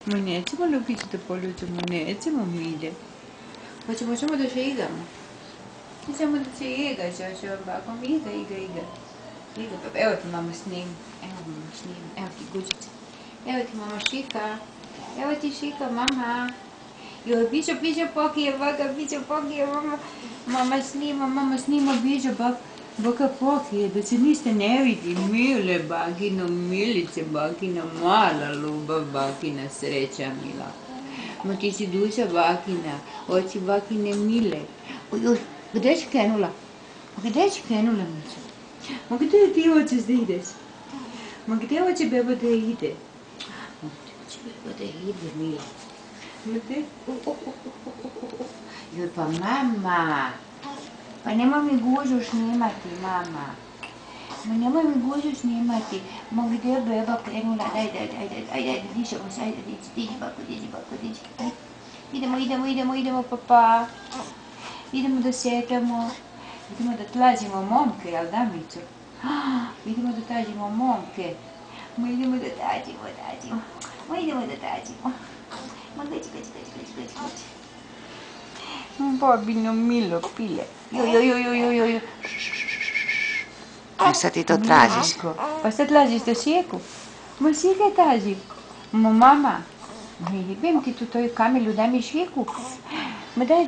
Ma nećemo Lukić da poljučemo, nećemo Milje. Hoćemo samo da se igamo. I samo da se iga sa bakom. Iga. Evo ti mama snim. Evo ti guđice. Evo ti mama šika. Evo ti šika mama. Joj, pićo pokije baka, pićo pokije mama. Mama snima pićo baka pokije, da se niste ne vidi. Mile bakino, milice bakina, mala ljubav bakina, sreća mila. Ma ti si duša bakina, oči bakine mile. Oj, gdje si krenula? Mićo? Ma gdje ti hoćeš da ideš? Ma gdje hoće beba da ide? Ma gdje hoće beba da ide, mila? Gdje? Joj, pa mama! Pa nemoj mi gužu snimati, mama. Ma gdje beba krenula? Ajde, dišemo se, ajde, diđi bako. Idemo, papa. Idemo da šetamo. Idemo da tlažimo momke, jel da, Mićo? Idemo da tražimo momke. Ma idemo da tražimo. Ma gađi. Babino milo pile. Joj. A sad ti to tražiš? Pa sad tražiš da šijeku? Ma šijeka traži. Ma mama, ne jebem ti tu toju kamelu, daj mi šijeku. Ma daj...